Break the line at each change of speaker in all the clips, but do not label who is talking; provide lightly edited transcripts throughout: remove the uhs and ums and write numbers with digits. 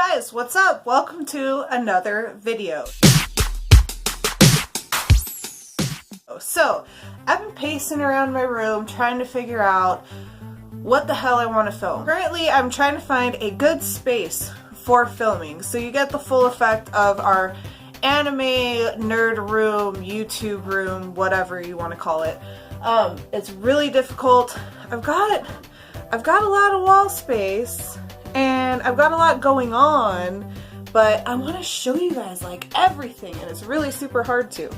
guys, what's up? Welcome to another video. So, I've been pacing around my room trying to figure out what the hell I want to film. Currently, I'm trying to find a good space for filming, so you get the full effect of our anime nerd room, YouTube room, whatever you want to call it. It's really difficult. I've got a lot of wall space and I've got a lot going on, but I want to show you guys like everything, and it's really super hard to.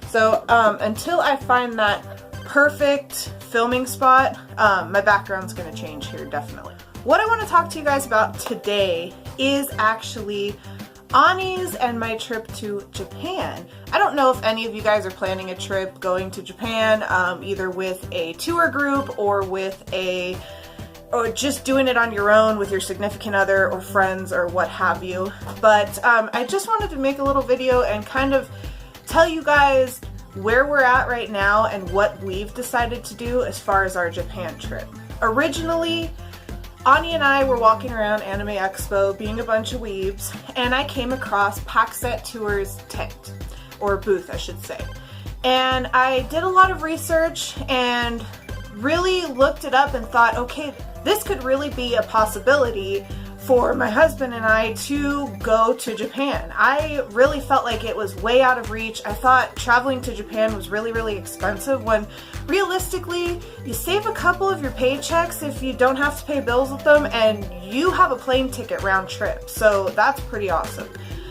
So until I find that perfect filming spot, my background's going to change here definitely. What I want to talk to you guys about today is actually Ani's and my trip to Japan. I don't know if any of you guys are planning a trip going to Japan, either with a tour group or just doing it on your own with your significant other or friends or what have you. But I just wanted to make a little video and kind of tell you guys where we're at right now and what we've decided to do as far as our Japan trip. Originally, Ani and I were walking around Anime Expo being a bunch of weebs, and I came across Packset Tours tent, or booth I should say. And I did a lot of research and really looked it up and thought, okay, this could really be a possibility for my husband and I to go to Japan. I really felt like it was way out of reach. I thought traveling to Japan was really, really expensive when realistically, you save a couple of your paychecks if you don't have to pay bills with them, and you have a plane ticket round trip. So that's pretty awesome.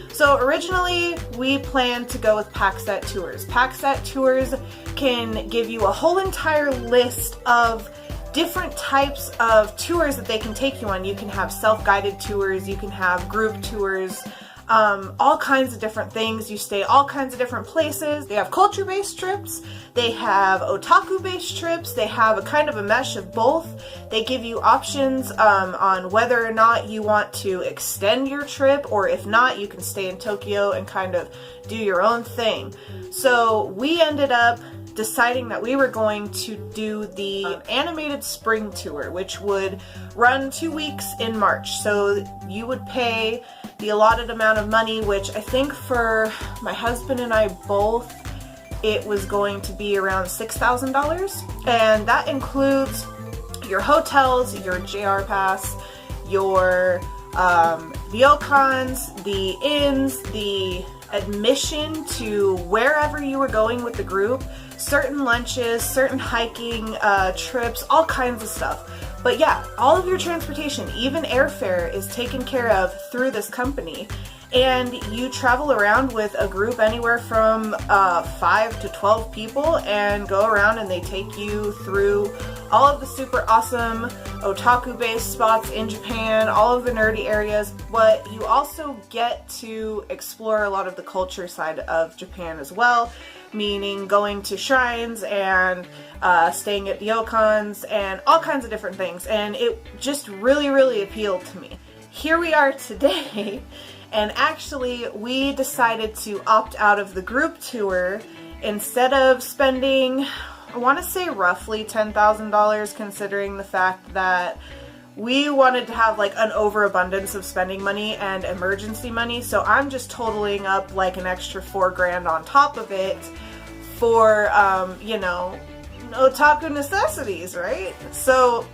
So originally, we planned to go with Packset Tours. Packset Tours can give you a whole entire list of different types of tours that they can take you on. You can have self-guided tours, you can have group tours, all kinds of different things. You stay all kinds of different places. They have culture-based trips, they have otaku-based trips, they have a kind of a mesh of both. They give you options on whether or not you want to extend your trip, or if not, you can stay in Tokyo and kind of do your own thing. So we ended up deciding that we were going to do the animated spring tour, which would run 2 weeks in March. So you would pay the allotted amount of money, which I think for my husband and I both, it was going to be around $6,000. And that includes your hotels, your JR pass, your ryokans, the inns, the admission to wherever you were going with the group, certain lunches, certain hiking trips, all kinds of stuff. But yeah, all of your transportation, even airfare, is taken care of through this company. And you travel around with a group anywhere from 5 to 12 people and go around, and they take you through all of the super awesome otaku-based spots in Japan, all of the nerdy areas, but you also get to explore a lot of the culture side of Japan as well, meaning going to shrines and staying at ryokans and all kinds of different things. And it just really, really appealed to me. Here we are today, and actually we decided to opt out of the group tour. Instead of spending, I want to say roughly $10,000, considering the fact that we wanted to have like an overabundance of spending money and emergency money, so I'm just totaling up like an extra $4,000 on top of it for, you know, otaku necessities, right? So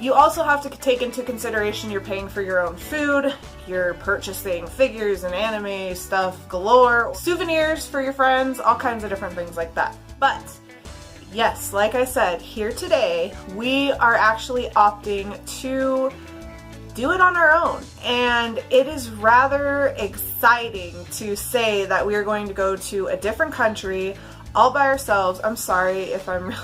you also have to take into consideration you're paying for your own food, you're purchasing figures and anime stuff galore, souvenirs for your friends, all kinds of different things like that. But yes, like I said, here today, we are actually opting to do it on our own. And it is rather exciting to say that we are going to go to a different country all by ourselves. I'm sorry if I'm really...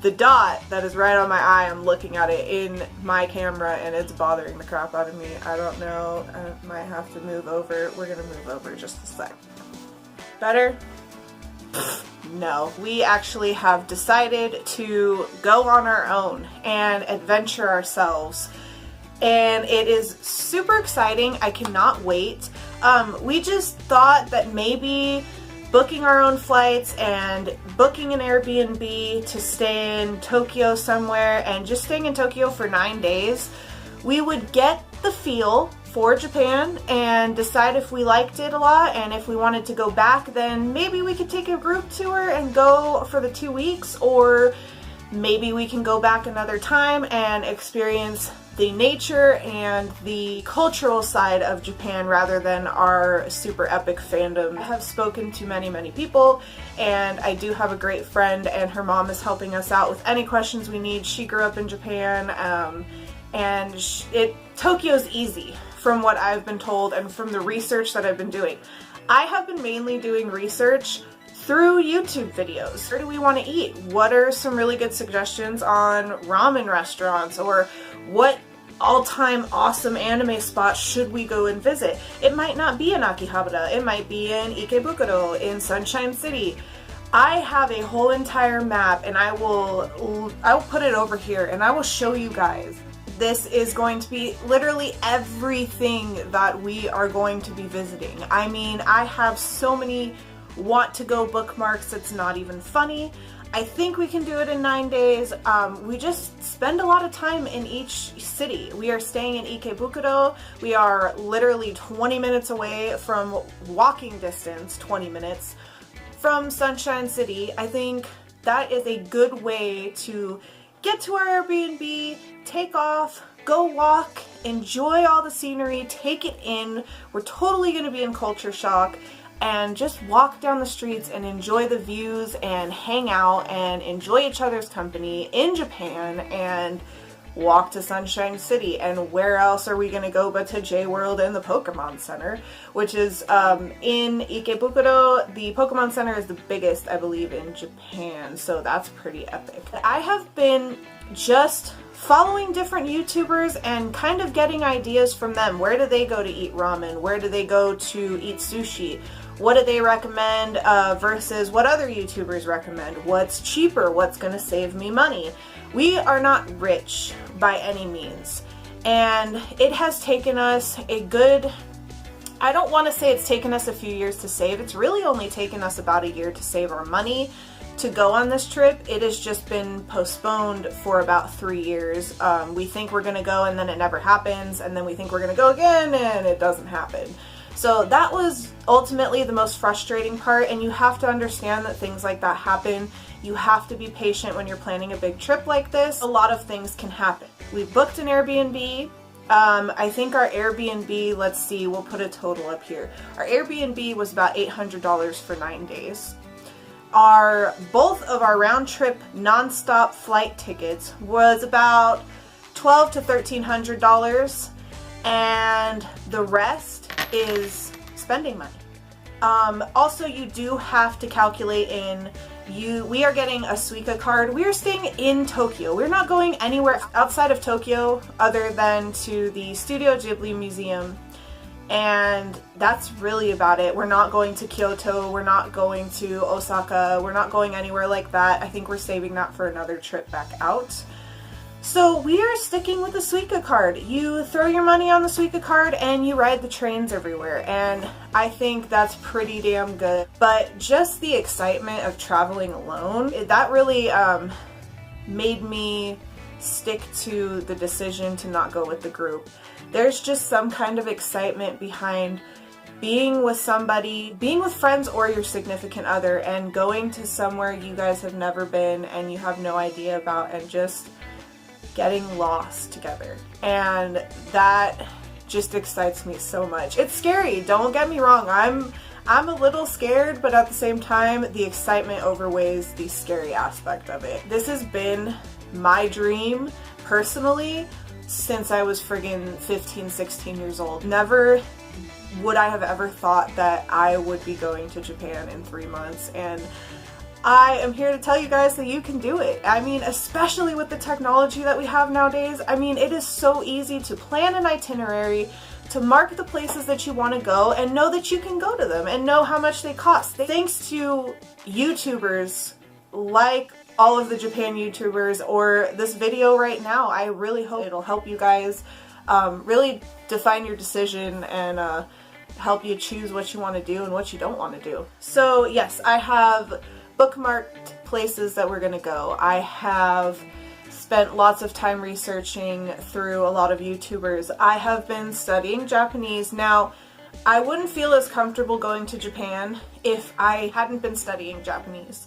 The dot that is right on my eye, I'm looking at it in my camera and it's bothering the crap out of me. I don't know, I might have to move over. We're gonna move over just a sec. Better? No. We actually have decided to go on our own and adventure ourselves. And it is super exciting. I cannot wait. We just thought that maybe booking our own flights and booking an Airbnb to stay in Tokyo somewhere and just staying in Tokyo for 9 days, we would get the feel for Japan and decide if we liked it a lot, and if we wanted to go back, then maybe we could take a group tour and go for the 2 weeks, or maybe we can go back another time and experience the nature and the cultural side of Japan rather than our super epic fandom. I have spoken to many people, and I do have a great friend, and her mom is helping us out with any questions we need. She grew up in Japan, and Tokyo's easy from what I've been told and from the research that I've been doing. I have been mainly doing research through YouTube videos. Where do we want to eat? What are some really good suggestions on ramen restaurants, or what all-time awesome anime spots should we go and visit? It might not be in Akihabara, it might be in Ikebukuro, in Sunshine City. I have a whole entire map, and I will put it over here and I will show you guys. This is going to be literally everything that we are going to be visiting. I mean, I have so many want to go bookmarks, it's not even funny. I think we can do it in 9 days. We just spend a lot of time in each city. We are staying in Ikebukuro. We are literally 20 minutes away from walking distance, 20 minutes from Sunshine City. I think that is a good way to get to our Airbnb, take off, go walk, enjoy all the scenery, take it in. We're totally going to be in culture shock, and just walk down the streets and enjoy the views and hang out and enjoy each other's company in Japan, and walk to Sunshine City. And where else are we going to go but to J-World and the Pokemon Center, which is in Ikebukuro. The Pokemon Center is the biggest, I believe, in Japan, so that's pretty epic. I have been just following different YouTubers and kind of getting ideas from them. Where do they go to eat ramen? Where do they go to eat sushi? What do they recommend versus what other YouTubers recommend? What's cheaper? What's going to save me money? We are not rich by any means, and it has taken us a good, I don't want to say it's taken us a few years to save. It's really only taken us about a year to save our money to go on this trip. It has just been postponed for about 3 years. We think we're going to go and then it never happens, and then we think we're going to go again and it doesn't happen. So that was ultimately the most frustrating part, and you have to understand that things like that happen. You have to be patient when you're planning a big trip like this. A lot of things can happen. We booked an Airbnb. I think our Airbnb, let's see, we'll put a total up here. Our Airbnb was about $800 for 9 days. Both of our round trip non-stop flight tickets was about $1,200 to $1,300, and the rest is spending money. Also, you do have to calculate in, we are getting a Suica card. We are staying in Tokyo. We're not going anywhere outside of Tokyo other than to the Studio Ghibli Museum, and that's really about it. We're not going to Kyoto, we're not going to Osaka, we're not going anywhere like that. I think we're saving that for another trip back out. So we are sticking with the Suica card. You throw your money on the Suica card and you ride the trains everywhere, and I think that's pretty damn good. But just the excitement of traveling alone, that really made me stick to the decision to not go with the group. There's just some kind of excitement behind being with somebody, being with friends or your significant other, and going to somewhere you guys have never been and you have no idea about, and just getting lost together. And that just excites me so much. It's scary, don't get me wrong. I'm a little scared, but at the same time, the excitement overweighs the scary aspect of it. This has been my dream, personally, since I was friggin' 15, 16 years old. Never would I have ever thought that I would be going to Japan in 3 months, and I am here to tell you guys that you can do it. I mean, especially with the technology that we have nowadays. I mean, it is so easy to plan an itinerary, to mark the places that you want to go, and know that you can go to them, and know how much they cost. Thanks to YouTubers like all of the Japan YouTubers, or this video right now, I really hope it'll help you guys really define your decision and help you choose what you want to do and what you don't want to do. So yes, I have bookmarked places that we're gonna go. I have spent lots of time researching through a lot of YouTubers. I have been studying Japanese. Now, I wouldn't feel as comfortable going to Japan if I hadn't been studying Japanese.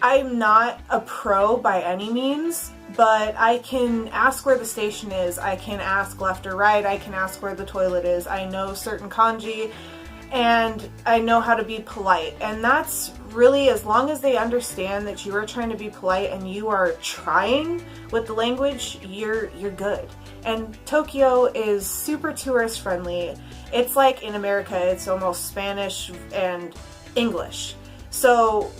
I'm not a pro by any means, but I can ask where the station is, I can ask left or right, I can ask where the toilet is, I know certain kanji, and I know how to be polite. And that's really, as long as they understand that you are trying to be polite and you are trying with the language, you're good. And Tokyo is super tourist friendly. It's like in America, it's almost Spanish and English. So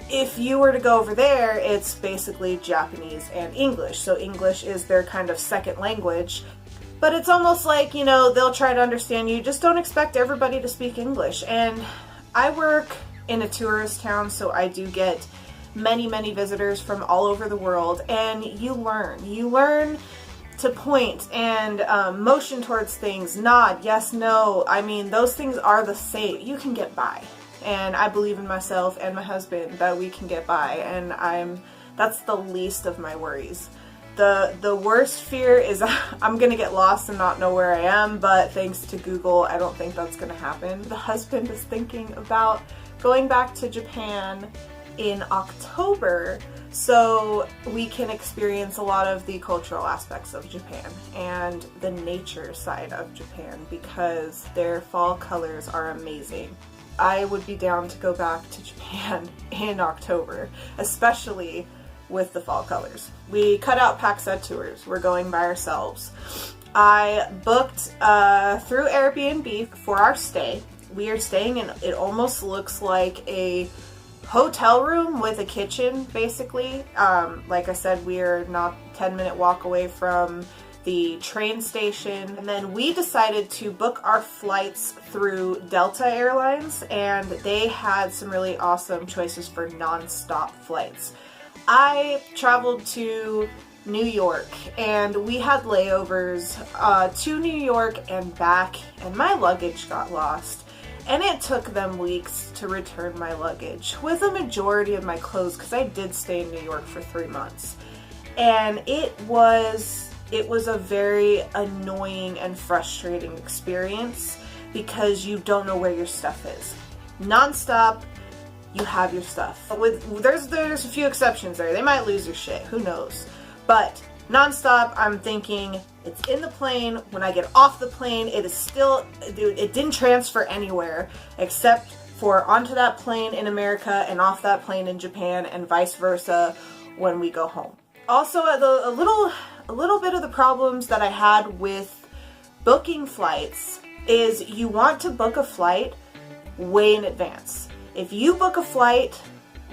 if you were to go over there, it's basically Japanese and English. So English is their kind of second language. But it's almost like, you know, they'll try to understand you. Just don't expect everybody to speak English. And I work in a tourist town, so I do get many, many visitors from all over the world. And you learn. You learn to point and motion towards things, nod, yes, no. I mean, those things are the same. You can get by. And I believe in myself and my husband that we can get by, and that's the least of my worries. The worst fear is I'm gonna get lost and not know where I am, but thanks to Google, I don't think that's gonna happen. The husband is thinking about going back to Japan in October so we can experience a lot of the cultural aspects of Japan and the nature side of Japan, because their fall colors are amazing. I would be down to go back to Japan in October, especially with the fall colors. We cut out Pack-Set tours. We're going by ourselves. I booked through Airbnb for our stay. We are staying in, it almost looks like a hotel room with a kitchen, basically. Like I said, we are not 10-minute walk away from the train station. And then we decided to book our flights through Delta Airlines, and they had some really awesome choices for non-stop flights. I traveled to New York, and we had layovers to New York and back, and my luggage got lost. And it took them weeks to return my luggage with a majority of my clothes, because I did stay in New York for 3 months. And it was a very annoying and frustrating experience because you don't know where your stuff is. Non-stop, you have your stuff. There's a few exceptions there. They might lose your shit, who knows. But non-stop, I'm thinking it's in the plane. When I get off the plane, it is still, dude, it didn't transfer anywhere except for onto that plane in America and off that plane in Japan, and vice versa when we go home. Also, a little bit of the problems that I had with booking flights is you want to book a flight way in advance. If you book a flight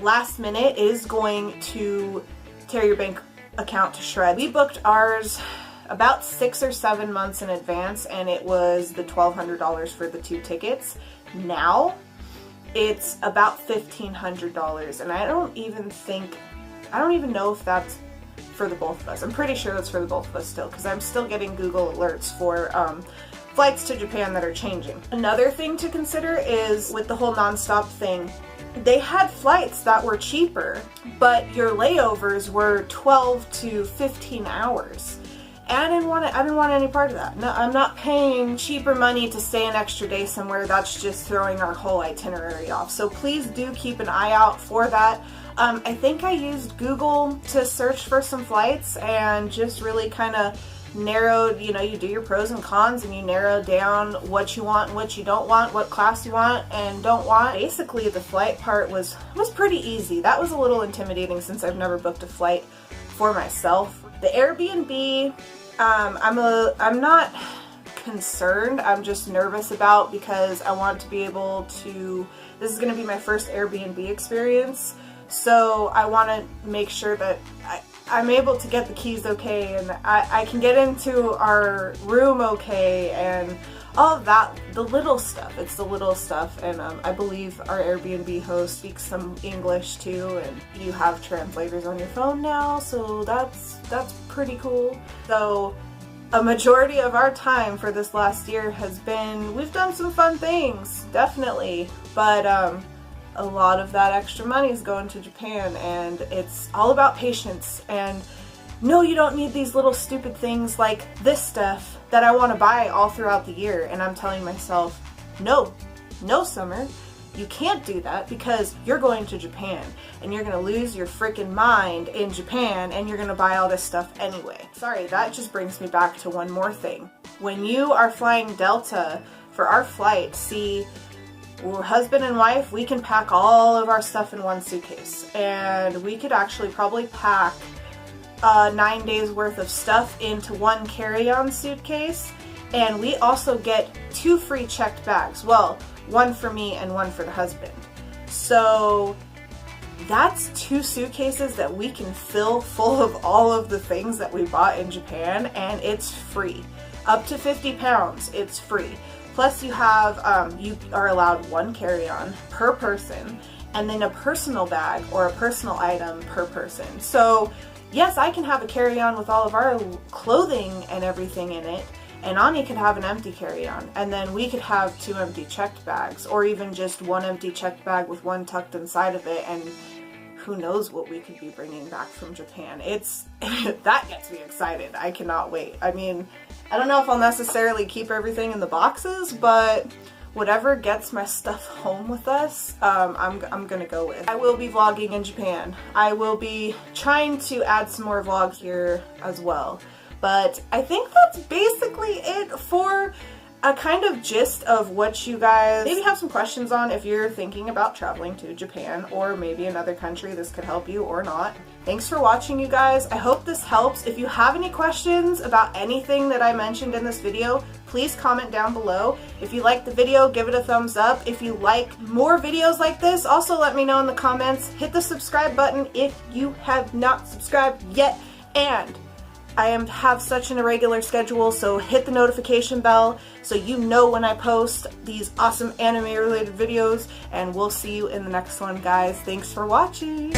last minute, it is going to tear your bank account to shreds. We booked ours about 6 or 7 months in advance, and it was the $1,200 for the 2 tickets. Now it's about $1,500, and I don't even know if that's for the both of us. I'm pretty sure that's for the both of us still, because I'm still getting Google alerts for flights to Japan that are changing. Another thing to consider is with the whole non-stop thing, they had flights that were cheaper, but your layovers were 12 to 15 hours. And I didn't want any part of that. No, I'm not paying cheaper money to stay an extra day somewhere. That's just throwing our whole itinerary off. So please do keep an eye out for that. I think I used Google to search for some flights and just really kind of narrowed, you do your pros and cons and you narrow down what you want and what you don't want, what class you want and don't want. Basically, the flight part was pretty easy. That was a little intimidating since I've never booked a flight for myself. The Airbnb, I'm not concerned. I'm just nervous about, because I want to be able to, this is going to be my first Airbnb experience. So I want to make sure that I'm able to get the keys okay, and I can get into our room okay, and all of that, the little stuff. It's the little stuff, and I believe our Airbnb host speaks some English too, and you have translators on your phone now, so that's pretty cool. So a majority of our time for this last year has been, we've done some fun things, definitely, but a lot of that extra money is going to Japan, and it's all about patience. And no, you don't need these little stupid things like this stuff that I want to buy all throughout the year. And I'm telling myself, no, Summer, you can't do that because you're going to Japan and you're going to lose your freaking mind in Japan and you're going to buy all this stuff anyway. Sorry, that just brings me back to one more thing. When you are flying Delta for our flight, see, we're husband and wife, we can pack all of our stuff in one suitcase, and we could actually probably pack 9 days worth of stuff into one carry-on suitcase, and we also get 2 free checked bags. Well, one for me and one for the husband. So that's 2 suitcases that we can fill full of all of the things that we bought in Japan, and it's free. Up to 50 pounds, it's free. Plus you have, you are allowed 1 carry-on per person, and then a personal bag or a personal item per person. So yes, I can have a carry-on with all of our clothing and everything in it, and Ani could have an empty carry-on, and then we could have 2 empty checked bags, or even just 1 empty checked bag with 1 tucked inside of it, and who knows what we could be bringing back from Japan. That gets me excited. I cannot wait. I mean, I don't know if I'll necessarily keep everything in the boxes, but whatever gets my stuff home with us, I'm gonna go with. I will be vlogging in Japan. I will be trying to add some more vlogs here as well. But I think that's basically it for a kind of gist of what you guys maybe have some questions on if you're thinking about traveling to Japan or maybe another country. This could help you or not. Thanks for watching, you guys. I hope this helps. If you have any questions about anything that I mentioned in this video, please comment down below. If you liked the video, give it a thumbs up. If you like more videos like this, also let me know in the comments. Hit the subscribe button if you have not subscribed yet. And I have such an irregular schedule, so hit the notification bell so you know when I post these awesome anime related videos, and we'll see you in the next one, guys. Thanks for watching.